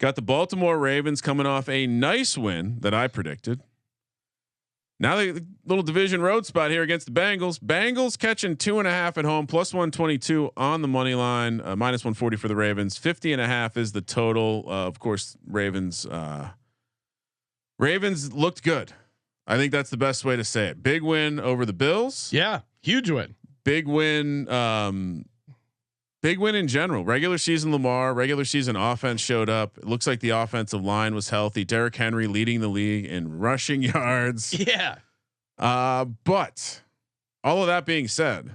Got the Baltimore Ravens coming off a nice win that I predicted. Now the little division road spot here against the Bengals. Bengals catching 2.5 at home, plus 122 on the money line, minus 140 for the Ravens. 50.5 is the total. Of course, Ravens looked good. I think that's the best way to say it. Big win over the Bills. Yeah, huge win. Big win. Big win in general. Regular season Lamar, regular season offense showed up. It looks like the offensive line was healthy. Derrick Henry leading the league in rushing yards. Yeah. But all of that being said,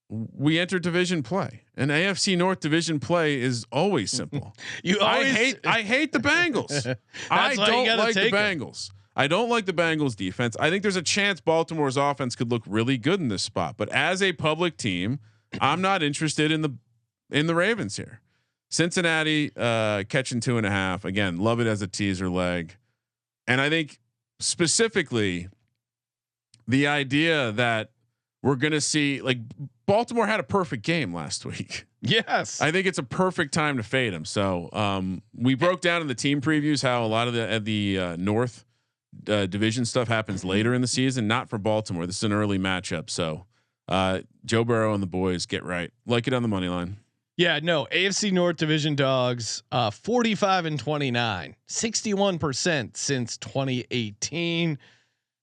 we enter division play, and AFC North division play is always simple. I hate the Bengals. I don't like the Bengals. I don't like the Bengals defense. I think there's a chance Baltimore's offense could look really good in this spot, but as a public team, I'm not interested in the Ravens here. Cincinnati catching 2.5. Again, love it as a teaser leg. And I think specifically the idea that we're going to see, like, Baltimore had a perfect game last week. Yes. I think it's a perfect time to fade them. So we broke down in the team previews how a lot of the North division stuff happens later in the season, not for Baltimore. This is an early matchup. So Joe Burrow and the boys get right. Like it on the money line. Yeah, no, AFC North division dogs, 45-29, 61% since 2018.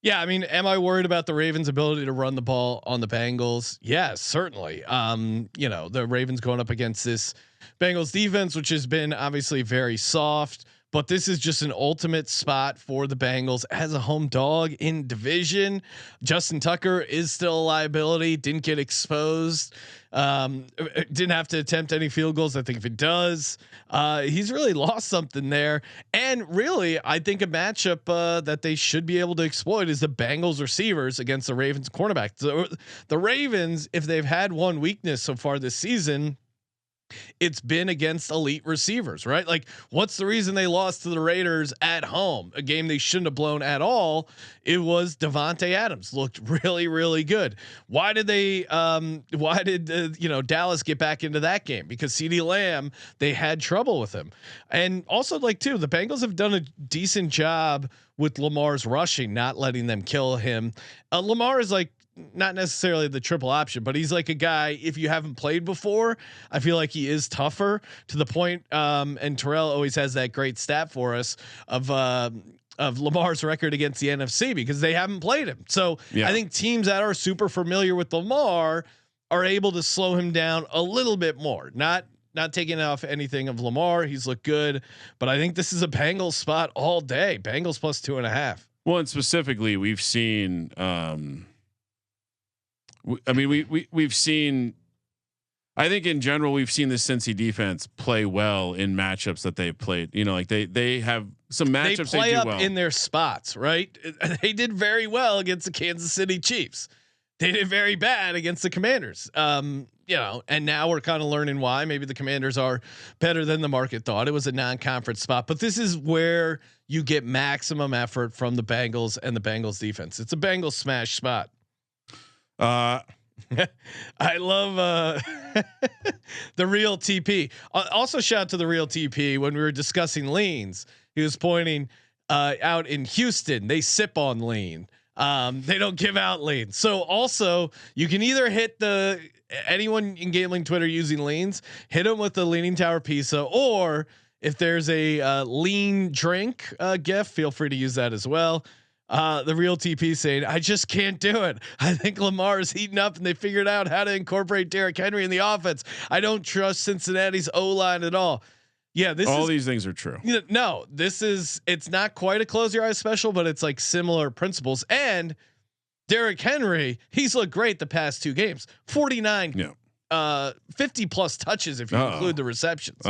Yeah. I mean, am I worried about the Ravens' ability to run the ball on the Bengals? Yeah, certainly. The Ravens going up against this Bengals defense, which has been obviously very soft, but this is just an ultimate spot for the Bengals as a home dog in division. Justin Tucker is still a liability. Didn't get exposed. Didn't have to attempt any field goals. I think if it does, he's really lost something there. And really, I think a matchup that they should be able to exploit is the Bengals receivers against the Ravens cornerback. The Ravens, if they've had one weakness so far this season, it's been against elite receivers, right? Like, what's the reason they lost to the Raiders at home, a game they shouldn't have blown at all? It was Devontae Adams looked really, really good. Why did Dallas get back into that game? Because CeeDee Lamb, they had trouble with him. And also, the Bengals have done a decent job with Lamar's rushing, not letting them kill him. Lamar is not necessarily the triple option, but he's like a guy, if you haven't played before, I feel like he is tougher to the point. And Terrell always has that great stat for us of Lamar's record against the NFC because they haven't played him. So yeah. I think teams that are super familiar with Lamar are able to slow him down a little bit more, not taking off anything of Lamar. He's looked good, but I think this is a Bengals spot all day. Bengals plus 2.5. Well, and specifically we've seen, we've seen, I think in general, we've seen the Cincy defense play well in matchups that they've played. They have some matchups they play up well in their spots, right? They did very well against the Kansas City Chiefs. They did very bad against the Commanders. And now we're kind of learning why. Maybe the Commanders are better than the market thought. It was a non-conference spot, but this is where you get maximum effort from the Bengals and the Bengals defense. It's a Bengals smash spot. I love the real TP. Also, shout out to the real TP. When we were discussing leans, he was pointing out in Houston. They sip on lean. They don't give out lean. So also, you can either hit anyone in gambling Twitter using leans, hit them with the Leaning Tower pizza, or if there's a lean drink gift, feel free to use that as well. The real TP saying, I just can't do it. I think Lamar is heating up and they figured out how to incorporate Derrick Henry in the offense. I don't trust Cincinnati's O-line at all. Yeah. These things are true. No, it's not quite a close your eyes special, but it's like similar principles. And Derrick Henry, he's looked great the past 2 games, 49, 50 plus touches if you include the receptions.